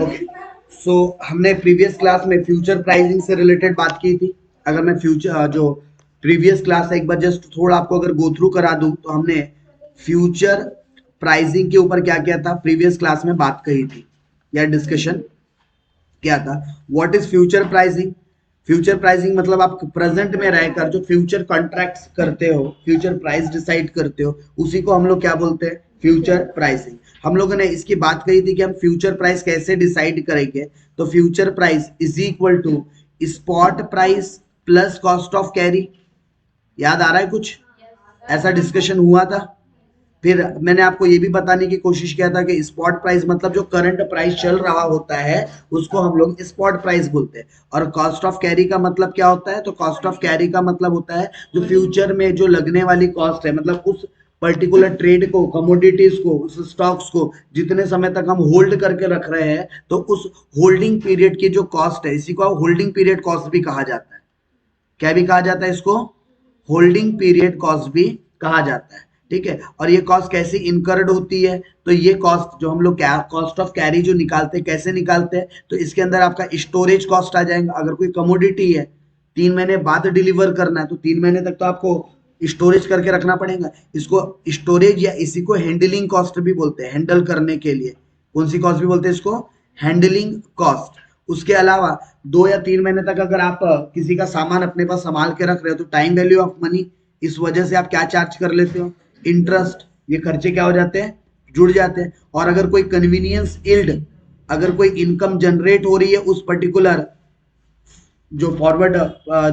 Okay, सो हमने previous class में future pricing से रिलेटेड बात की थी। अगर मैं फ्यूचर जो प्रीवियस क्लास है एक बार जस्ट थोड़ा आपको अगर गो थ्रू करा दूं, तो हमने फ्यूचर प्राइसिंग के ऊपर क्या किया था, प्रीवियस क्लास में बात कही थी या डिस्कशन क्या था। What is future pricing? Future pricing मतलब आप प्रेजेंट में रहकर जो फ्यूचर कॉन्ट्रैक्ट्स करते हो, फ्यूचर प्राइस डिसाइड करते हो, उसी को हम लोग क्या बोलते हैं, फ्यूचर प्राइसिंग। हम लोगों ने इसकी बात कही थी कि हम फ्यूचर प्राइस कैसे डिसाइड करेंगे। तो future price is equal to spot price plus cost of carry. याद आ रहा है कुछ? ऐसा डिस्कशन हुआ था। फिर मैंने आपको ये भी बताने की कोशिश किया था कि स्पॉट प्राइस मतलब जो करंट प्राइस चल रहा होता है उसको हम लोग स्पॉट प्राइस बोलते हैं। और कॉस्ट ऑफ कैरी का मतलब क्या होता है? तो कॉस्ट ऑफ कैरी का मतलब होता है जो फ्यूचर में जो लगने वाली कॉस्ट है, मतलब उस पर्टिकुलर ट्रेड को, कमोडिटीज को, उस स्टॉक्स को जितने समय तक हम होल्ड करके रख रहे हैं, तो उस होल्डिंग पीरियड की जो कॉस्ट है, इसी को होल्डिंग पीरियड कॉस्ट भी कहा जाता है। क्या भी कहा जाता है इसको? होल्डिंग पीरियड कॉस्ट भी कहा जाता है। ठीक है, और ये कॉस्ट कैसे इनकर्ड होती है? तो ये कॉस्ट जो हम लोग कॉस्ट ऑफ कैरी जो निकालते हैं, कैसे निकालते हैं? तो इसके अंदर आपका स्टोरेज कॉस्ट आ जाएगा। अगर कोई कमोडिटी है 3 महीने बाद डिलीवर करना है, तो 3 महीने तक तो आपको स्टोरेज करके रखना पड़ेगा। इसको स्टोरेज या इसी को हैंडलिंग कॉस्ट भी बोलते हैं। हैंडल करने के लिए कौन सी कॉस्ट भी बोलते हैं इसको? Handling cost. उसके अलावा 2 या 3 महीने तक अगर आप किसी का सामान अपने पास संभाल के रख रहे हो, तो टाइम वैल्यू ऑफ मनी, इस वजह से आप क्या चार्ज कर लेते हो? इंटरेस्ट। ये खर्चे क्या हो जाते हैं? जुड़ जाते हैं। और अगर कोई कन्वीनियंस इल्ड, अगर कोई इनकम जनरेट हो रही है उस पर्टिकुलर जो फॉरवर्ड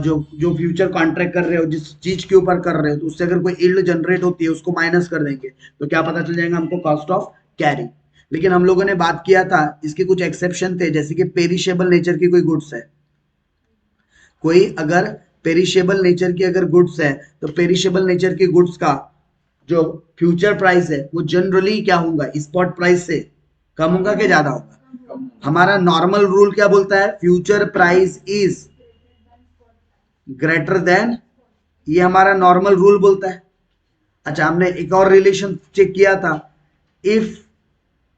जो जो फ्यूचर कॉन्ट्रैक्ट कर रहे हो, जिस चीज के ऊपर कर रहे हो, तो उससे अगर कोई इल्ड जनरेट होती है उसको माइनस कर देंगे, तो क्या पता चल जाएगा हमको? Cost of carry. लेकिन हम लोगों ने बात किया था इसके कुछ एक्सेप्शन थे, जैसे कि पेरिशेबल नेचर की कोई गुड्स है, कोई अगर पेरिशेबल नेचर की अगर गुड्स है, तो पेरिशेबल नेचर की गुड्स का जो फ्यूचर प्राइस है वो जनरली क्या होगा? स्पॉट प्राइस से कम होगा कि ज्यादा होगा? हमारा नॉर्मल रूल क्या बोलता है? Future price is greater than, ये हमारा नॉर्मल रूल बोलता है। अच्छा, हमने एक और रिलेशन चेक किया था, if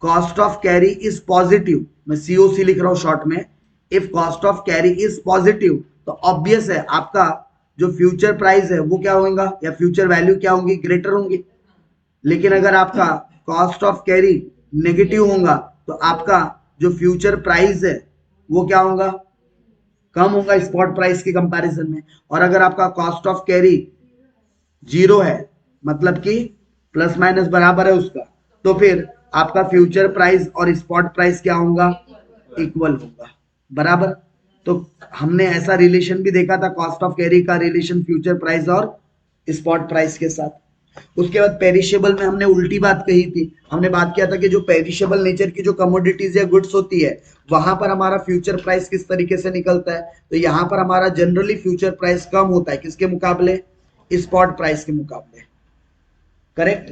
cost of carry is positive, मैं सीओसी लिख रहा हूं शॉर्ट में, if cost of carry is positive, तो ऑब्वियस है आपका जो फ्यूचर प्राइस है वो क्या होगा, या फ्यूचर वैल्यू क्या होंगी? ग्रेटर होंगी। लेकिन अगर आपका कॉस्ट ऑफ कैरी नेगेटिव होगा, तो आपका जो फ्यूचर प्राइस है वो क्या होगा? कम होगा स्पॉट प्राइस के कंपैरिजन में। और अगर आपका कॉस्ट ऑफ कैरी 0 है, मतलब कि प्लस माइनस बराबर है उसका, तो फिर आपका फ्यूचर प्राइस और स्पॉट प्राइस क्या होगा? इक्वल होगा। बराबर। तो हमने ऐसा रिलेशन भी देखा था, कॉस्ट ऑफ कैरी का रिलेशन फ्यूचर प्राइस और स्पॉट प्राइस के साथ। उसके बाद पेरिशेबल में हमने उल्टी बात कही थी। हमने बात किया था कि जो पेरिशेबल नेचर की जो कमोडिटीज या गुड्स होती है, वहां पर हमारा फ्यूचर प्राइस किस तरीके से निकलता है? तो यहाँ पर हमारा जनरली फ्यूचर प्राइस कम होता है, किसके मुकाबले? स्पॉट प्राइस के मुकाबले। करेक्ट।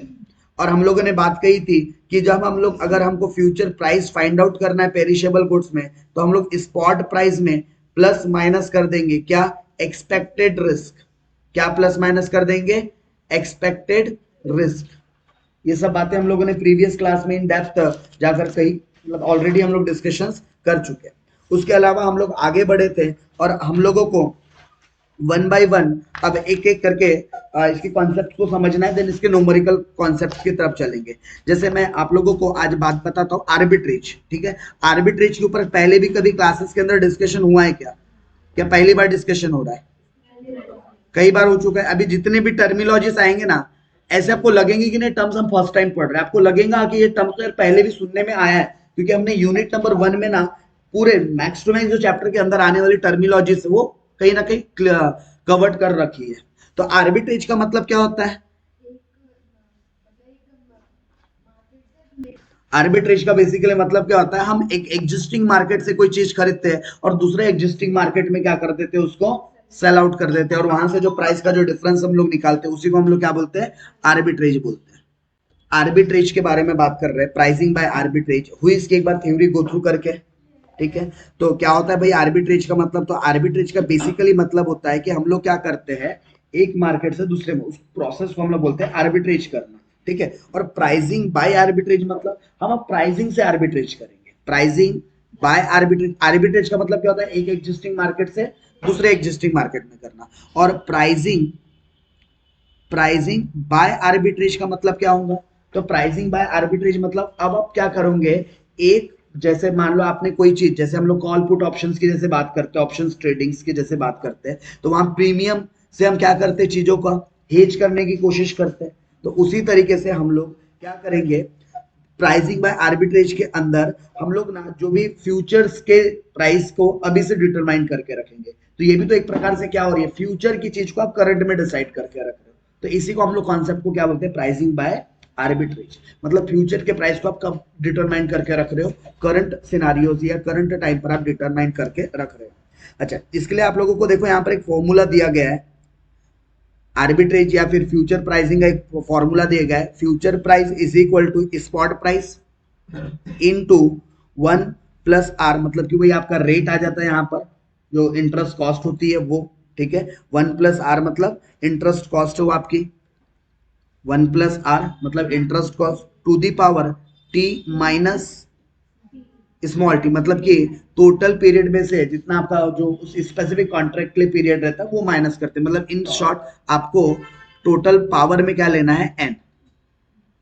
और हम लोगों ने बात कही थी कि जब हम लोग, अगर हमको फ्यूचर प्राइस फाइंड आउट करना है पेरिशेबल गुड्स में, तो हम लोग स्पॉट प्राइस में प्लस माइनस कर देंगे क्या? Expected risk. क्या प्लस माइनस कर देंगे? Expected risk. ये सब बातें हम लोगों ने प्रीवियस क्लास में इन डेप्थ जाकर कही, मतलब ऑलरेडी हम लोग डिस्कशंस कर चुके हैं। उसके अलावा हम लोग आगे बढ़े थे और हम लोगों को वन बाय वन अब एक एक करके इसके कॉन्सेप्ट को समझना है, देन इसके न्यूमेरिकल कॉन्सेप्ट की तरफ चलेंगे। जैसे मैं आप लोगों को आज बात बताता हूँ आर्बिट्रेज। ठीक है, आर्बिट्रेज के ऊपर पहले भी कभी क्लासेस के अंदर डिस्कशन हुआ है क्या? क्या पहली बार डिस्कशन हो रहा है? कई बार हो चुका है। अभी जितने भी टर्मिनोलॉजीज आएंगे ना, ऐसे आपको लगेंगे कि नहीं टर्म्स हम फर्स्ट टाइम पढ़ रहे हैं, आपको लगेगा कि ये टर्म्स तो पहले भी सुनने में आया है, क्योंकि हमने यूनिट नंबर 1 में ना पूरे मैक्स टू मैक्स जो चैप्टर के अंदर आने वाली टर्मिनोलॉजीज वो कहीं ना कहीं कवर्ड कर रखी है। तो आर्बिट्रेज का मतलब क्या होता है? आर्बिट्रेज का बेसिकली मतलब क्या होता है? हम एक एग्जिस्टिंग मार्केट से कोई चीज खरीदते हैं और दूसरे एग्जिस्टिंग मार्केट में क्या कर देते हैं? उसको सेल आउट कर देते हैं, और वहां से जो प्राइस का जो डिफरेंस हम लोग निकालते हैं उसी को हम लोग क्या बोलते हैं? आर्बिट्रेज बोलते हैं। आर्बिट्रेज के बारे में बात कर रहे हैं, प्राइसिंग बाय आर्बिट्रेज हुई, इसकी एक बार थ्योरी गो थ्रू करके। ठीक है, तो क्या होता है भाई आर्बिट्रेज का मतलब? तो आर्बिट्रेज का बेसिकली मतलब होता है कि हम लोग क्या करते हैं, एक मार्केट से दूसरे में, उस प्रोसेस को हम लोग बोलते हैं आर्बिट्रेज करना। ठीक है, और प्राइसिंग बाय आर्बिट्रेज मतलब हम अब प्राइसिंग से आर्बिट्रेज करेंगे। प्राइसिंग बाय आर्बिट्रेज, आर्बिट्रेज का मतलब क्या होता है, एक एग्जिस्टिंग मार्केट से दूसरे एग्जिस्टिंग मार्केट में करना। और प्राइसिंग, प्राइसिंग बाय आर्बिट्रेज का मतलब क्या होगा, तो प्राइसिंग बाय आर्बिट्रेज मतलब अब आप क्या करोगे, एक जैसे मान लो आपने कोई चीज, जैसे हम लोग कॉल पुट ऑप्शंस की जैसे बात करते हैं, ऑप्शंस ट्रेडिंग्स की जैसे बात करते हैं, तो वहां प्रीमियम से हम क्या करते हैं, चीजों का हेज करने की कोशिश करते हैं। तो उसी तरीके से हम लोग क्या करेंगे, प्राइसिंग बाय आर्बिट्रेज के अंदर हम लोग ना जो भी फ्यूचर्स के प्राइस को अभी से डिटरमाइन करके रखेंगे। तो ये भी तो एक प्रकार से क्या हो रही है, फ्यूचर की चीज को आप करंट में डिसाइड करके रख रहे हो। तो इसी को हम लोग कॉन्सेप्ट को क्या बोलते हैं, प्राइसिंग बाय आर्बिट्रेज। मतलब फ्यूचर के प्राइस को आप कब डिटरमाइन करके रख रहे हो, करंट सिनारियोज या करंट टाइम पर आप डिटरमाइन करके रख रहे हो। अच्छा, इसके लिए आप लोगों को देखो यहाँ पर एक फॉर्मूला दिया गया है, आर्बिट्रेज या फिर फ्यूचर प्राइसिंग का एक फॉर्मूला दिया गया है, future price is equal to spot price into 1 plus R, मतलब कि वही आपका रेट आ जाता है यहाँ पर, जो इंटरेस्ट कॉस्ट होती है वो, ठीक है। 1 प्लस आर मतलब इंटरेस्ट कॉस्ट हो आपकी, 1 प्लस आर मतलब interest cost to the power T minus small T, मतलब कि टोटल पीरियड में से जितना आपका जो उस स्पेसिफिक कॉन्ट्रैक्ट के लिए पीरियड रहता है वो माइनस करते हैं। मतलब इन शॉर्ट आपको टोटल पावर में क्या लेना है, एन।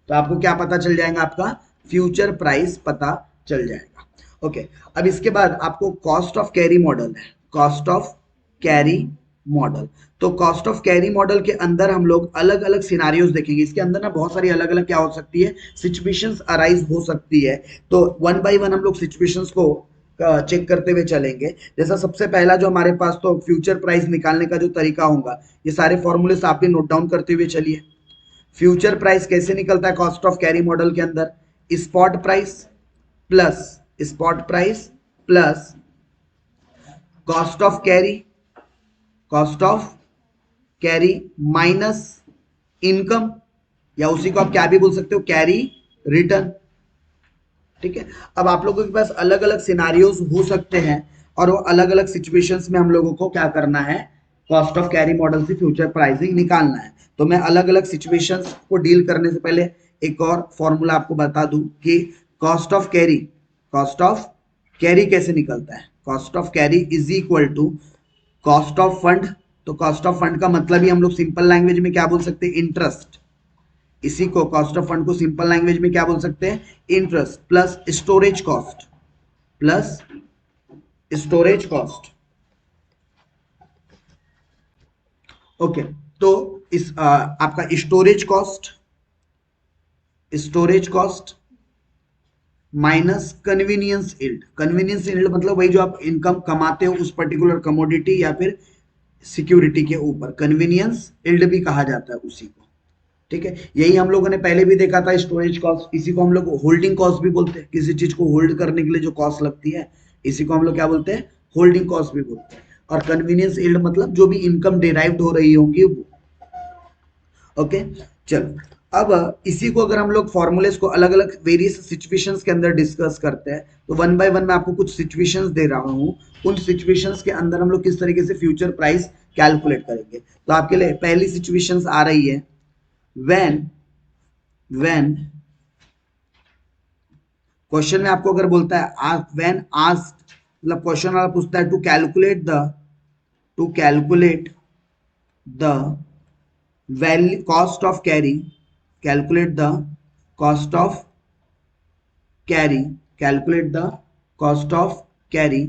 तो आपको क्या पता चल जाएगा, आपका फ्यूचर प्राइस पता चल जाएगा। ओके, अब इसके बाद आपको कॉस्ट ऑफ कैरी मॉडल है, कॉस्ट ऑफ कैरी मॉडल। तो कॉस्ट ऑफ कैरी मॉडल के अंदर हम लोग अलग अलग सिनारियोज देखेंगे। इसके अंदर ना बहुत सारी अलग अलग क्या हो सकती है, सिचुएशंस अराइज हो सकती है। तो वन बाय वन हम लोग सिचुएशंस को चेक करते हुए चलेंगे। जैसा सबसे पहला जो हमारे पास तो फ्यूचर प्राइस निकालने का जो तरीका होगा, ये सारे फॉर्मूले आप भी नोट डाउन करते हुए चलिए। फ्यूचर प्राइस कैसे निकलता है कॉस्ट ऑफ कैरी मॉडल के अंदर, spot price plus, spot price plus cost of carry, cost of carry minus income, या उसी को आप क्या भी बोल सकते हो, कैरी रिटर्न, ठीक है। अब आप लोगों के पास अलग अलग सिनारियोज हो सकते हैं और वो अलग अलग सिचुएशंस में हम लोगों को क्या करना है, कॉस्ट ऑफ कैरी मॉडल से फ्यूचर प्राइसिंग निकालना है। तो मैं अलग अलग सिचुएशंस को डील करने से पहले एक और फॉर्मूला आपको बता दूं कि cost of carry, cost of carry कैसे निकलता है, cost of carry is equal to cost of fund. तो कॉस्ट ऑफ फंड का मतलब ही हम लोग सिंपल लैंग्वेज में क्या बोल सकते हैं, इंटरेस्ट। इसी को कॉस्ट ऑफ फंड को सिंपल लैंग्वेज में क्या बोल सकते हैं, interest plus storage cost, plus storage cost. Okay, तो इस आपका storage cost, storage cost minus convenience yield. Convenience yield मतलब वही जो आप इनकम कमाते हो उस पर्टिकुलर कमोडिटी या फिर सिक्योरिटी के ऊपर, कन्वीनियंस यील्ड भी कहा जाता है उसी को, ठीक है। यही हम लोगों ने पहले भी देखा था, स्टोरेज कॉस्ट। इसी को हम लोग होल्डिंग कॉस्ट भी बोलते हैं, किसी चीज को होल्ड करने के लिए जो कॉस्ट लगती है, इसी को हम लोग क्या बोलते हैं, होल्डिंग कॉस्ट भी बोलते हैं। और कन्वीनियंस यील्ड मतलब जो भी इनकम डिराइव्ड हो रही होगी वो। ओके, चलो अब इसी को अगर हम लोग फॉर्मूलेस को अलग अलग वेरियस सिचुएशंस के अंदर डिस्कस करते हैं, तो वन बाय वन मैं आपको कुछ सिचुएशंस दे रहा हूँ, उन सिचुएशंस के अंदर हम लोग किस तरीके से फ्यूचर प्राइस कैलकुलेट करेंगे। तो आपके लिए पहली सिचुएशंस आ रही है, when क्वेश्चन में आपको अगर बोलता है when asked, मतलब क्वेश्चन वाला पूछता है to calculate the value cost of carry, calculate the cost of carry, calculate the cost of carry.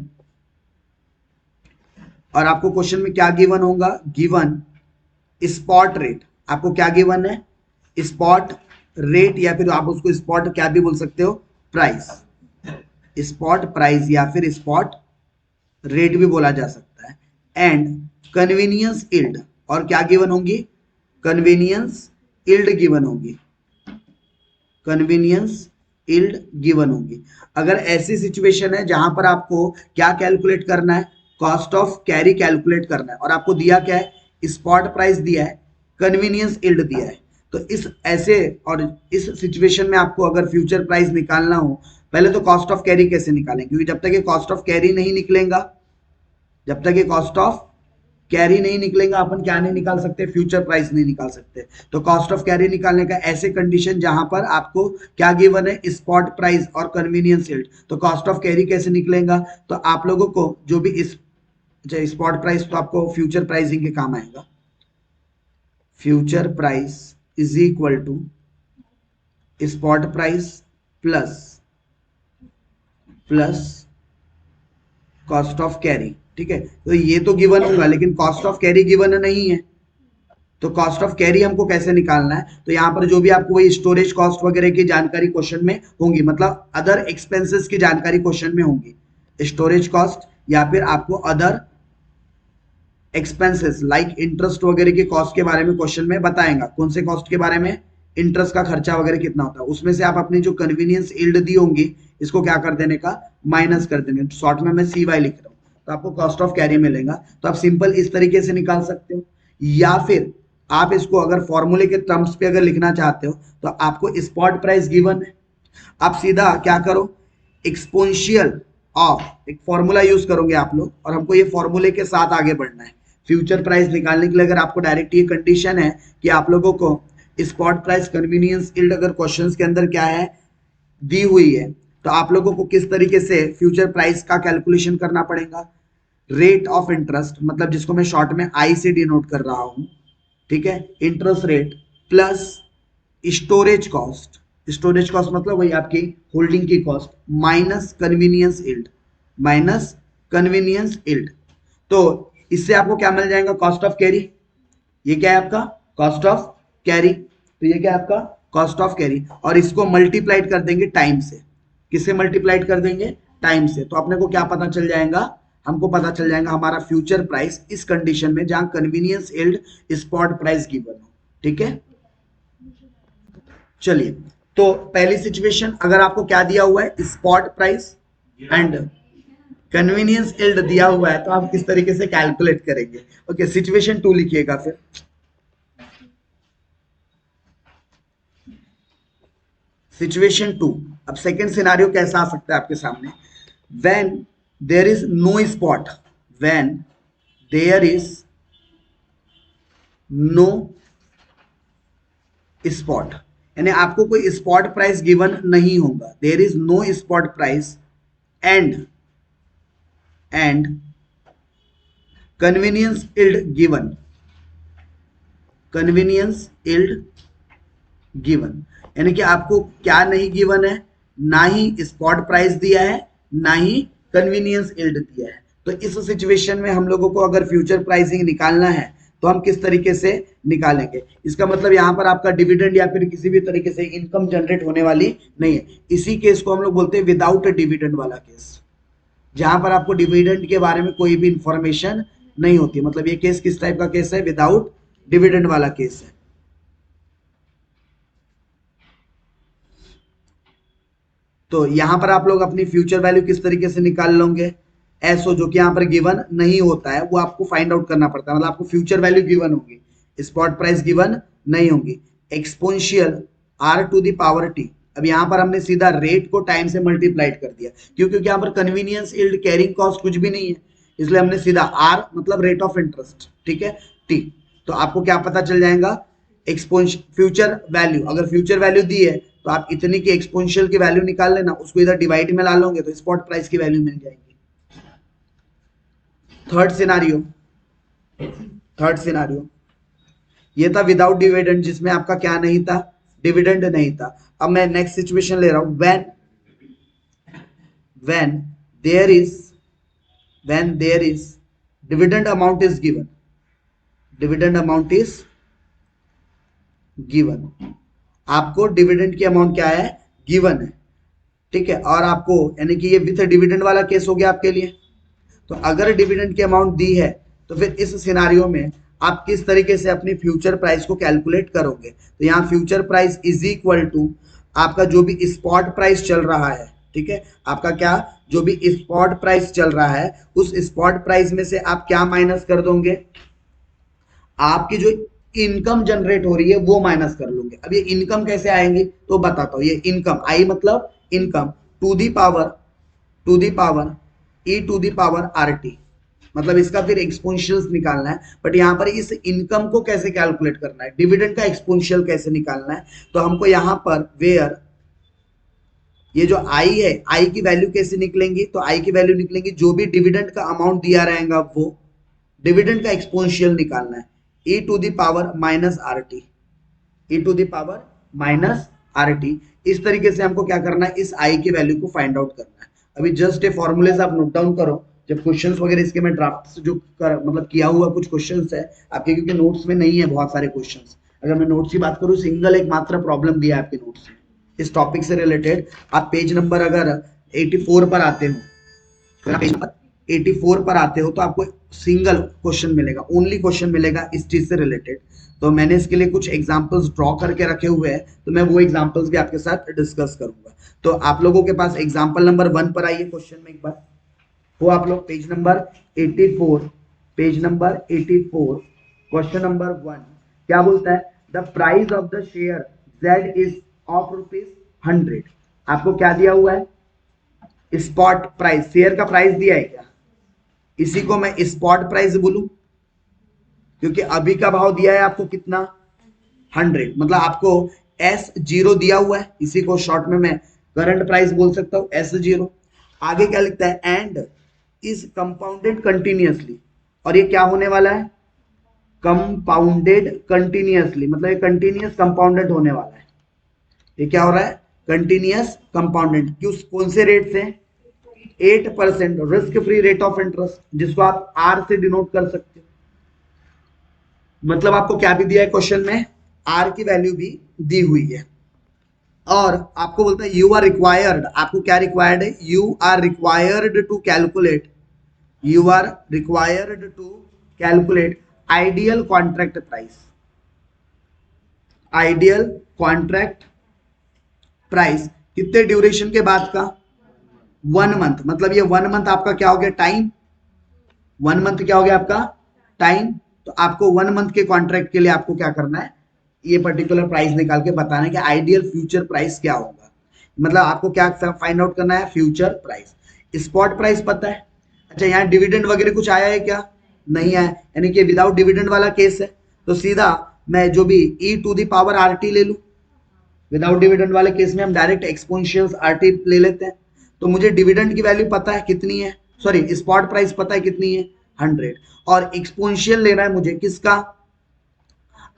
और आपको क्वेश्चन में क्या गिवन होगा, गिवन स्पॉट रेट। आपको क्या गिवन है, स्पॉट रेट, या फिर आप उसको स्पॉट क्या भी बोल सकते हो, प्राइस, स्पॉट प्राइस या फिर स्पॉट रेट भी बोला जा सकता है। एंड कन्वीनियंस यील्ड, और क्या गिवन होंगी, कन्वीनियंस यील्ड गिवन होगी, कन्वीनियंस यील्ड गिवन होगी। अगर ऐसी सिचुएशन है जहां पर आपको क्या कैलकुलेट करना है, कॉस्ट ऑफ कैरी कैलकुलेट करना है, और आपको दिया क्या है, स्पॉट प्राइस दिया है, कन्वीनियंस यील्ड दिया है। तो इस ऐसे और इस सिचुएशन में आपको अगर फ्यूचर प्राइस निकालना हो, पहले तो कॉस्ट ऑफ कैरी कैसे निकालें, क्योंकि जब तक ये कॉस्ट ऑफ कैरी नहीं निकलेगा, जब तक ये कॉस्ट ऑफ कैरी नहीं निकलेगा, अपन क्या नहीं निकाल सकते, फ्यूचर प्राइस नहीं निकाल सकते। तो कॉस्ट ऑफ कैरी निकालने का ऐसे कंडीशन जहां पर आपको क्या गिवन है, स्पॉट प्राइस और कन्वीनियंस यील्ड। तो कॉस्ट ऑफ कैरी कैसे निकलेगा, तो आप लोगों को जो भी इस स्पॉट प्राइस तो आपको फ्यूचर प्राइसिंग के काम आएगा। Future price is equal to spot price plus cost of carry. ठीक है, तो ये तो गिवन होगा, लेकिन कॉस्ट ऑफ कैरी गिवन नहीं है। तो कॉस्ट ऑफ कैरी हमको कैसे निकालना है, तो यहाँ पर जो भी आपको वही स्टोरेज कॉस्ट वगैरह की जानकारी क्वेश्चन में होंगी, मतलब अदर एक्सपेंसेस की जानकारी क्वेश्चन में होंगी, स्टोरेज कॉस्ट या फिर आपको अदर एक्सपेंसेस लाइक इंटरेस्ट वगैरह के कॉस्ट के बारे में क्वेश्चन में बताएगा। कौन से कॉस्ट के बारे में, इंटरेस्ट का खर्चा वगैरह कितना होता है, उसमें से आप अपनी जो कन्वीनियंस यील्ड दी होंगी इसको क्या कर देने का, माइनस कर देने। शॉर्ट में मैं CY लिख रहा हूँ, तो आपको कॉस्ट ऑफ कैरी मिलेगा। तो आप सिंपल इस तरीके से निकाल सकते हो, या फिर आप इसको अगर फॉर्मूले के टर्म्स पे अगर लिखना चाहते हो तो आपको स्पॉट प्राइस गिवन है, आप सीधा क्या करो, एक्सपोनेंशियल ऑफ एक फॉर्मूला यूज करोगे आप लोग, और हमको ये फॉर्मूले के साथ आगे बढ़ना है। फ्यूचर प्राइस निकालने के लिए अगर आपको डायरेक्ट ये कंडीशन है कि आप लोगों को स्पॉट प्राइस कन्वीनियंस यील्ड अगर क्वेश्चंस के अंदर क्या है दी हुई है, तो आप लोगों को किस तरीके से फ्यूचर प्राइस का कैलकुलेशन करना पड़ेगा, रेट ऑफ इंटरेस्ट, मतलब जिसको मैं शॉर्ट में आई से डिनोट कर रहा हूं, ठीक है, interest rate plus storage cost. Storage cost मतलब वही आपकी होल्डिंग की cost minus convenience yield, minus convenience yield. तो इससे आपको क्या मिल जाएगा, कॉस्ट ऑफ कैरी। ये क्या है आपका, कॉस्ट ऑफ कैरी। तो ये क्या है आपका, कॉस्ट ऑफ कैरी, और इसको मल्टीप्लाइड कर देंगे टाइम से। किससे मल्टीप्लाइड कर देंगे, टाइम से। तो अपने को क्या पता चल जाएगा, हमको पता चल जाएगा हमारा फ्यूचर प्राइस इस कंडीशन में जहां convenience yield spot price given हो। ठीक है, चलिए, तो पहली सिचुएशन अगर आपको क्या दिया हुआ है, spot price and convenience yield दिया हुआ है, तो आप किस तरीके से कैलकुलेट करेंगे। ओके, सिचुएशन 2 लिखिएगा फिर। सिचुएशन 2, अब सेकेंड सिनारियो कैसा आ सकता है आपके सामने, when there is no spot, when there is no spot, यानी आपको कोई स्पॉट प्राइस गिवन नहीं होगा, there is no spot price and convenience yield given, convenience yield given, यानी कि आपको क्या नहीं गिवन है, ना ही स्पॉट प्राइस दिया है, ना ही कन्वीनियंस यील्ड दिया है। तो इस सिचुएशन में हम लोगों को अगर फ्यूचर प्राइसिंग निकालना है तो हम किस तरीके से निकालेंगे, इसका मतलब यहाँ पर आपका डिविडेंड या फिर किसी भी तरीके से इनकम जनरेट होने वाली नहीं है। इसी केस को हम लोग बोलते हैं विदाउट डिविडेंड वाला केस, जहां पर आपको डिविडेंड के बारे में कोई भी इंफॉर्मेशन नहीं होती। मतलब ये केस किस टाइप का केस है, विदाउट डिविडेंड वाला केस है। तो यहां पर आप लोग अपनी फ्यूचर वैल्यू किस तरीके से निकाल लोगे, एसओ जो कि यहां पर गिवन नहीं होता है वो आपको फाइंड आउट करना पड़ता है। मतलब आपको फ्यूचर वैल्यू गिवन होगी, स्पॉट प्राइस गिवन नहीं होगी। Exponential R to the power T, अब यहां पर हमने सीधा रेट को टाइम से मल्टीप्लाइड कर दिया, क्योंकि यहां पर कन्वीनियंस यील्ड कैरिंग कॉस्ट कुछ भी नहीं है, इसलिए हमने सीधा आर मतलब रेट ऑफ इंटरेस्ट, ठीक है, टी। तो आपको क्या पता चल जाएगा, एक्सपोनेंशियल फ्यूचर वैल्यू, अगर फ्यूचर वैल्यू दी है तो आप इतनी की एक्सपोनेंशियल की वैल्यू निकाल लेना, उसको इधर डिवाइड में ला लोगे तो स्पॉट प्राइस की वैल्यू मिल जाएगी। थर्ड सिनारियो, थर्ड सिनारियो ये था विदाउट डिविडेंड, जिसमें आपका क्या नहीं था, डिविडेंड नहीं था। अब मैं नेक्स्ट सिचुएशन ले रहा हूं, when there is dividend amount is given, dividend amount is given, आपको डिविडेंड की अमाउंट क्या है, गिवन है, ठीक है, और आपको यानी कि ये विथ डिविडेंड वाला केस हो गया आपके लिए। तो अगर डिविडेंड की अमाउंट दी है तो फिर इस सिनारियो में आप किस तरीके से अपनी फ्यूचर प्राइस को कैलकुलेट करोगे। तो यहाँ future price is equal to आपका जो भी स्पॉट प्राइस चल रहा है, ठीक है, आपका क्या जो भी स्पॉट प्राइस चल रहा है उस स्पॉट प्राइस में से आप क्या माइनस कर दोगे, आपकी जो इनकम जनरेट हो रही है वो माइनस कर लोगे। अब ये इनकम कैसे आएंगी तो बताता हूँ। ये इनकम आई मतलब income to the power E to the power are T, मतलब इसका फिर एक्सपोनेंशियल्स निकालना है। बट यहाँ पर इस इनकम को कैसे कैलकुलेट करना है, डिविडेंड का एक्सपोनेंशियल कैसे निकालना है, तो हमको यहाँ पर वेयर ये जो आई है, आई की वैल्यू कैसे निकलेंगी, तो आई की वैल्यू निकलेंगी जो भी डिविडेंड का अमाउंट दिया रहेगा वो डिविडेंड का एक्सपोनेंशियल निकालना है, e to the power minus R T, E to the power minus R T. इस तरीके से हमको क्या करना है, इस आई की वैल्यू को फाइंड आउट करना है। अभी जस्ट ये फॉर्मूलेस आप नोट डाउन करो, जब क्वेश्चंस वगैरह इसके मैं ड्राफ्ट जो मतलब किया हुआ कुछ क्वेश्चंस है आपके, क्योंकि नोट्स में नहीं है बहुत सारे क्वेश्चंस। अगर मैं नोट्स की बात करूं, सिंगल एक मात्र प्रॉब्लम दिया है आपके नोट्स में इस टॉपिक से रिलेटेड। आप पेज नंबर अगर 84 पर आते हो, अगर पेज नंबर 84 पर आते हो तो आपको सिंगल क्वेश्चन मिलेगा, ओनली क्वेश्चन मिलेगा इस चीज से रिलेटेड। तो मैंने इसके लिए कुछ एग्जांपल्स ड्रॉ करके रखे हुए हैं, तो मैं वो एग्जांपल्स भी आपके साथ डिस्कस करूंगा। तो आप लोगों के पास एग्जांपल नंबर 1 पर आइए क्वेश्चन में एक बार, वो आप लोग page number 84, page number 84 question number 1 क्या बोलता है, the price of the share Z is of ₹100। आपको क्या दिया हुआ है, स्पॉट प्राइस, शेयर का प्राइस दिया है क्या, इसी को मैं स्पॉट प्राइस बोलूं, क्योंकि अभी का भाव दिया है आपको कितना 100, मतलब आपको S0 दिया हुआ है, इसी को शॉर्ट में मैं करंट प्राइस बोल सकता हूं S0। आगे क्या लिखता है, एंड इज कंपाउंडेड कंटिन्यूअसली, और ये क्या होने वाला है, कंपाउंडेड कंटिन्यूअसली, मतलब ये कंटिन्यूअस कंपाउंडेड होने वाला है। ये क्या हो रहा है, कंटिन्यूअस कंपाउंडेड, कौन से रेट से, 8% risk free rate of interest, जिसको आप आर से डिनोट कर सकते हो। मतलब आपको क्या भी दिया है क्वेश्चन में, आर की वैल्यू भी दी हुई है। और आपको बोलता है यू आर रिक्वायर्ड, आपको क्या रिक्वायर्ड है, you are required to calculate, you are required to calculate ideal contract price, ideal contract price कितने ड्यूरेशन के बाद का, 1 मंथ। मतलब ये 1 मंथ आपका क्या हो गया, टाइम, 1 मंथ क्या हो गया आपका टाइम। तो आपको 1 मंथ के कॉन्ट्रैक्ट के लिए आपको क्या करना है, ये पर्टिकुलर प्राइस निकाल के बताना है कि आइडियल फ्यूचर प्राइस क्या होगा। मतलब आपको क्या फाइंड आउट करना है, फ्यूचर प्राइस। स्पॉट प्राइस पता है, अच्छा यहाँ डिविडेंड वगैरह कुछ आया है क्या, नहीं आया, यानी कि विदाउट डिविडेंड वाला केस है। तो सीधा मैं जो भी e to the power are t ले लूं, विदाउट डिविडेंड वाले केस में हम डायरेक्ट एक्सपोनेंशियल आर टी ले लेते हैं। तो मुझे डिविडेंड की वैल्यू पता है कितनी है, सॉरी स्पॉट प्राइस पता है कितनी है 100, और एक्सपोनेंशियल लेना है मुझे किसका,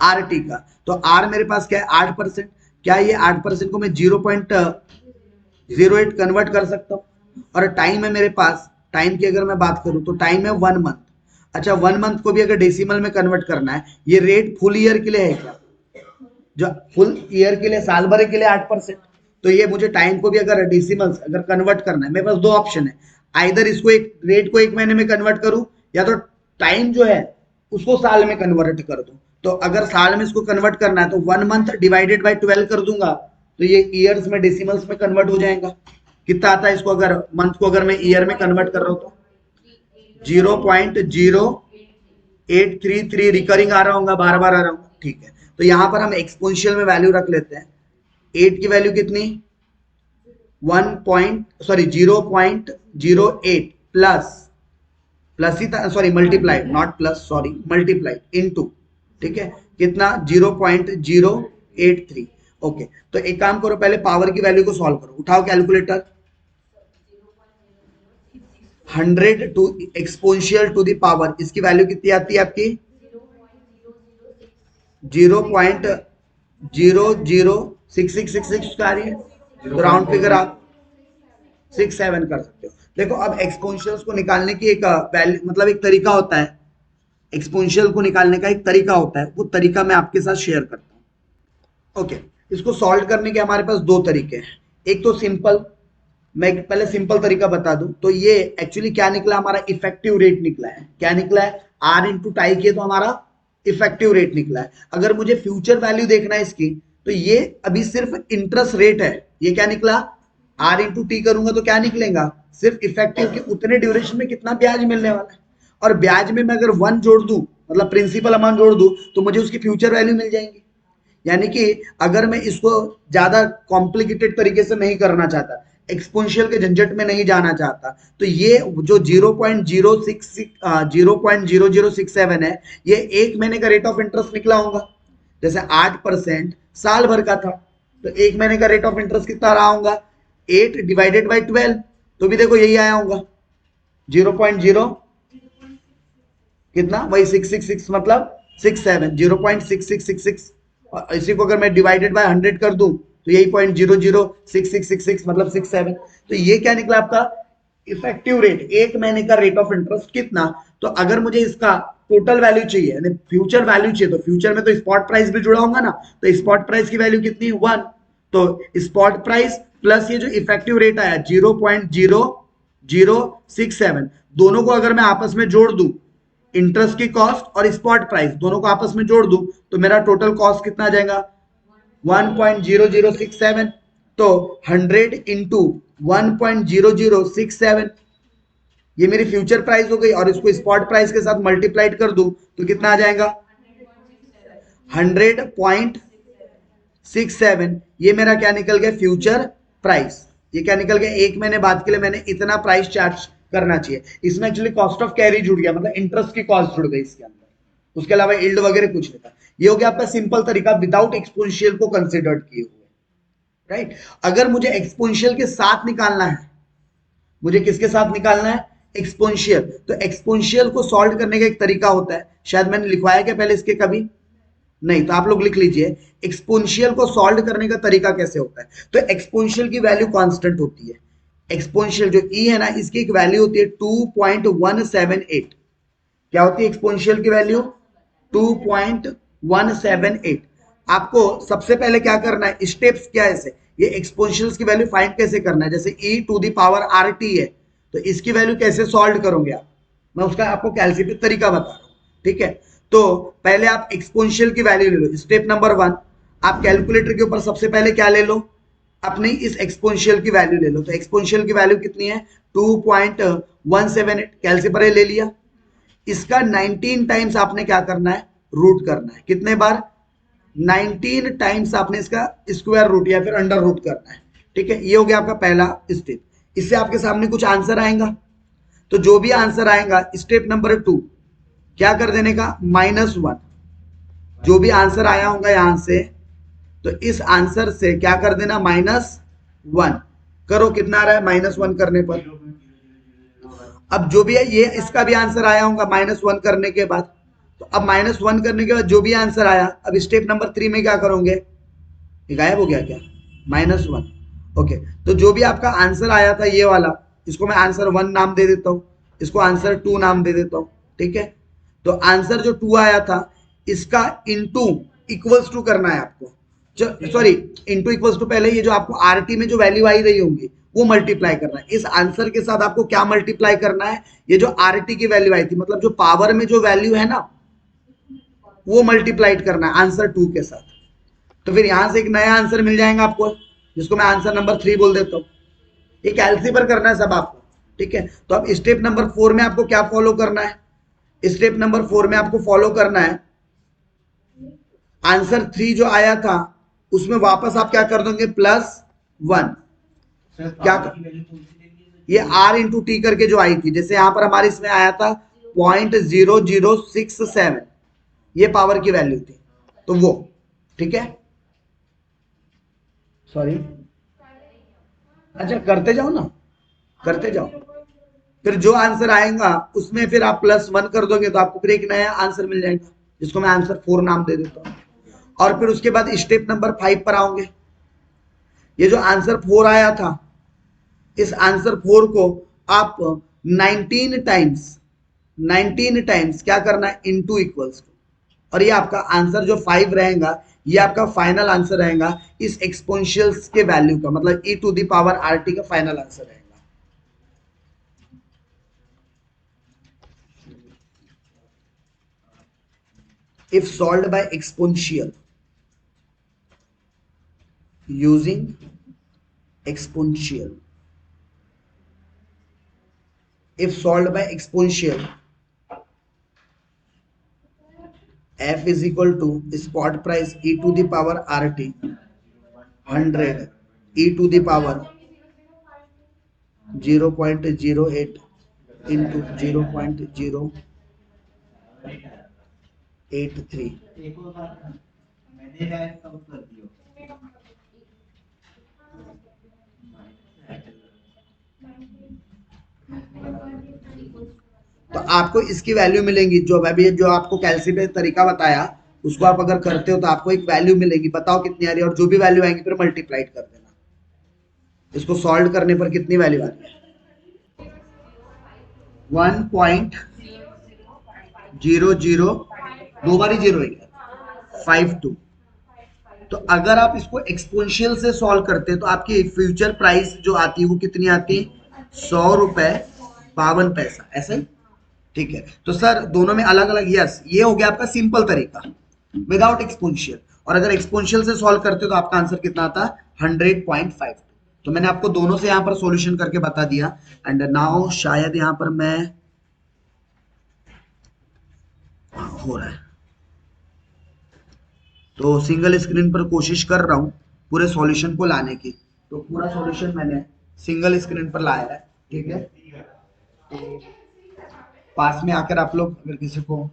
आर टी का। तो आर मेरे पास क्या है 8%, क्या ये 8% को मैं 0.08 कन्वर्ट कर सकता हूँ। और टाइम है मेरे पास, टाइम की अगर मैं बात करूं तो टाइम है 1 मंथ। अच्छा 1 मंथ को भी अगर डेसिमल में कन्वर्ट करना है, ये रेट फुल ईयर के लिए है क्या, जो फुल ईयर के लिए साल भर के लिए 8%, तो ये मुझे टाइम को भी अगर डेसिमल्स अगर कन्वर्ट करना है, मेरे पास दो ऑप्शन है, आइदर इसको एक रेट को 1 महीने में कन्वर्ट करूं, या तो टाइम जो है उसको साल में कन्वर्ट कर दूं। तो अगर साल में इसको कन्वर्ट करना है तो 1 मंथ डिवाइडेड बाय 12 कर दूंगा, तो ये ईयर्स में डेसिमल्स में कन्वर्ट हो जाएगा। कितना आता है इसको, अगर मंथ को अगर मैं ईयर में कन्वर्ट कर रहा हूं तो 0.0833 रिकरिंग आ रहा होगा, बार बार आ रहा होगा, ठीक है। तो यहां पर हम एक्सपोनेंशियल में वैल्यू रख लेते हैं, 8 की वैल्यू कितनी 0.08 प्लस ही था, sorry multiplied, not plus, sorry multiplied into, ठीक है, कितना 0.083। ओके, तो एक काम करो, पहले पावर की वैल्यू को सॉल्व करो, उठाओ calculator, 100 to exponential to the power, इसकी वैल्यू कितनी आती है आपकी 0.006666 आ रही है, तो राउंड फिगर आप 67 कर सकते हो। देखो अब एक्सपोनेंशियल्स को निकालने की एक वैल्यू, मतलब एक तरीका होता है, एक्सपोनेंशियल को निकालने का एक तरीका होता है, वो तरीका मैं आपके साथ शेयर करता हूँ। ओके, इसको सॉल्व करने के हमारे पास दो तरीके हैं, एक तो सिंपल, मैं पहले सिंपल तरीका बता दूं, तो ये एक्चुअली क्या निकला, हमारा इफेक्टिव रेट निकला है, क्या निकला है, आर इंटू टाई किए तो हमारा इफेक्टिव रेट निकला है। अगर मुझे फ्यूचर वैल्यू देखना है इसकी, तो ये अभी सिर्फ इंटरेस्ट रेट है, ये क्या निकला, आर इंटू टी करूंगा तो क्या निकलेगा, सिर्फ इफेक्टिव के उतने ड्यूरेशन में कितना ब्याज मिलने वाला है, और ब्याज में मैं अगर 1 जोड़ दूं, मतलब प्रिंसिपल अमाउंट जोड़ दूं, तो मुझे उसकी फ्यूचर वैल्यू मिल जाएंगी। यानी कि अगर मैं इसको ज्यादा कॉम्प्लिकेटेड तरीके से नहीं करना चाहता, एक्सपोनेंशियल के झंझट में नहीं जाना चाहता, तो ये जो 0.0067 है, ये एक महीने का रेट ऑफ इंटरेस्ट निकला होगा। जैसे 8% साल भर का था, तो एक महीने का रेट ऑफ इंटरेस्ट कितना रहा होगा, 8 डिवाइडेड बाई 12, तो भी देखो यही आया होगा 0.0 कितना, वही 666 मतलब 67, 0.6666। इसी को अगर मैं डिवाइडेड बाय 100 कर दूं तो यही 0.006666 मतलब 67। तो ये क्या निकला आपका इफेक्टिव रेट, एक महीने का रेट ऑफ इंटरेस्ट कितना। तो अगर मुझे इसका टोटल वैल्यू चाहिए यानी फ्यूचर वैल्यू चाहिए, तो फ्यूचर में तो स्पॉट प्राइस भी जुड़ा होगा ना, तो स्पॉट प्राइस की वैल्यू कितनी 1, तो स्पॉट प्राइस प्लस ये जो इफेक्टिव रेट आया 0.0067, दोनों को अगर मैं आपस में जोड़ दूं, इंटरेस्ट की कॉस्ट और स्पॉट प्राइस दोनों को आपस में जोड़ दूं, तो मेरा टोटल कॉस्ट कितना आ जाएगा 1.0067। तो 100 इंटू 1.0067 ये मेरी फ्यूचर प्राइस हो गई, और इसको स्पॉट प्राइस के साथ मल्टीप्लाइड कर दूं तो कितना आ जाएगा 100.67। ये मेरा क्या निकल गया फ्यूचर प्राइस। ये क्या निकल गया, एक महीने बाद के लिए मैंने इतना प्राइस चार्ज करना चाहिए। इसमें एक्चुअली कॉस्ट ऑफ कैरी जुड़ गया, मतलब इंटरेस्ट की कॉस्ट जुड़ गई इसके अंदर, उसके अलावा यील्ड वगैरह कुछ नहीं था। ये हो गया आपका सिंपल तरीका विदाउट एक्सपोनेंशियल को कंसिडर किए हुए, राइट। अगर मुझे एक्सपोनेंशियल के साथ निकालना है, मुझे किसके साथ निकालना है एक्सपोनेंशियल, तो एक्सपोनेंशियल को सॉल्व करने का एक तरीका होता है, शायद मैंने लिखवाया क्या पहले इसके कभी नहीं, तो आप लोग लिख लीजिए एक्सपोनेंशियल को सॉल्व करने का तरीका कैसे होता है। तो एक्सपोनेंशियल की वैल्यू कांस्टेंट होती है, एक्सपोनेंशियल जो ई है ना इसकी एक वैल्यू होती है 2.178। क्या होती है एक्सपोनेंशियल की वैल्यू 2.178। आपको सबसे पहले क्या करना है, स्टेप्स क्या है इसे, ये एक्सपोनेंशियल्स की वैल्यू फाइंड कैसे करना है। जैसे e to the power are T है, तो इसकी वैल्यू कैसे सॉल्व करोगे आप, मैं उसका आपको कैलकुलेट तरीका बता रहा हूं, ठीक है। तो पहले आप एक्सपोनेंशियल की वैल्यू ले लो, स्टेप नंबर 1, आप कैलकुलेटर के ऊपर सबसे पहले क्या ले लो, अपनी इस एक्सपोनेंशियल की वैल्यू ले लो। तो एक्सपोनेंशियल की वैल्यू कितनी है 2.178, कैलकुलेटर ले लिया। इसका 19 टाइम्स आपने क्या करना है रूट करना है, कितने बार 19 टाइम्स आपने इसका स्क्वायर रूट या फिर अंडर रूट करना है, ठीक है। ये हो गया आपका पहला स्टेप। इससे आपके सामने कुछ आंसर आएगा, तो जो भी आंसर आएगा स्टेप नंबर 2 क्या कर देने का -1, जो भी आंसर आया होगा यहां से, तो इस आंसर से क्या कर देना -1 करो, कितना आ रहा है -1 करने पर। अब जो भी है ये इसका भी आंसर आया होगा -1 करने के बाद, तो अब -1 करने के बाद जो भी आंसर आया, अब स्टेप नंबर 3 में क्या करोगे, ये गायब हो गया क्या -1, ओके। तो जो भी आपका आंसर आया था ये वाला, इसको मैं आंसर 1 नाम दे देता हूं, इसको आंसर 2 नाम दे देता हूं, ठीक है। तो आंसर जो 2 आया था इसका इनटू इक्वल्स टू करना है आपको, सॉरी इनटू इक्वल्स टू, पहले ये जो आपको आरटी में जो वैल्यू आई रही होंगी वो मल्टीप्लाई करना है। इस आंसर के साथ आपको क्या मल्टीप्लाई करना है, ये जो आरटी की वैल्यू आई थी, मतलब जो पावर में जो वैल्यू है ना वो मल्टीप्लाइड करना है आंसर 2 के साथ। तो फिर यहां से एक नया आंसर मिल जाएगा आपको, जिसको मैं आंसर नंबर 3 बोल देता हूं। ये कैलकुलेटर करना है सब आपको, ठीक है। तो अब स्टेप नंबर 4 में आपको क्या फॉलो करना है, स्टेप नंबर 4 में आपको फॉलो करना है आंसर 3 जो आया था उसमें वापस आप क्या कर दोगे +1, क्या ये r इंटू टी करके जो आई थी, जैसे यहां पर हमारे इसमें आया था 0.0067, ये पावर की वैल्यू थी, तो वो ठीक है। सॉरी, अच्छा करते जाओ ना, करते जाओ, फिर जो आंसर आएगा उसमें फिर आप +1 कर दोगे तो आपको फिर एक नया आंसर मिल जाएगा, जिसको मैं आंसर 4 नाम दे देता हूं। और फिर उसके बाद स्टेप नंबर 5 पर आओगे। ये जो आंसर 4 आया था, इस आंसर 4 को आप 19 टाइम्स क्या करना है इनटू इक्वल्स टू, और ये आपका आंसर जो 5 रहेगा ये आपका फाइनल आंसर रहेगा इस एक्सपोनेंशियल्स के वैल्यू का, मतलब e to the power rt का फाइनल आंसर रहेगा। if solved by exponential using exponential, if solved by exponential, f is equal to spot price e to the power rt 100 e to the power 0.08 into 0.083। तो आपको इसकी value मिलेंगी, जो अभी जो आपको कैलकुलेट तरीका बताया उसको आप अगर करते हो तो आपको एक वैल्यू मिलेगी, बताओ कितनी आ रही है, और जो भी वैल्यू आएंगी फिर मल्टीप्लाइड कर देना। इसको सॉल्व करने पर कितनी वैल्यू आ रही है? 1.00 दो बारी जीरो है 52। तो अगर आप इसको एक्सपोनेंशियल से सॉल्व करते हैं तो आपकी फ्यूचर प्राइस जो आती है वो कितनी आती है? 100 रुपए 52 पैसा, ऐसा ही। ठीक है, तो सर दोनों में अलग अलग, यस ये हो गया आपका सिंपल तरीका विदाउट एक्सपोनेंशियल। और अगर एक्सपोनेंशियल से सॉल्व करते हो तो आपका आंसर कितना आता? 100.5। तो मैंने आपको दोनों से यहां पर सॉल्यूशन करके बता दिया। एंड नाउ शायद यहां पर मैं, हो रहा है तो सिंगल स्क्रीन पर कोशिश कर रहा हूं पूरे सॉल्यूशन को लाने की। तो पूरा सॉल्यूशन मैंने सिंगल स्क्रीन पर लाया है, ठीक है। तो पास में आकर आप लोग अगर किसी को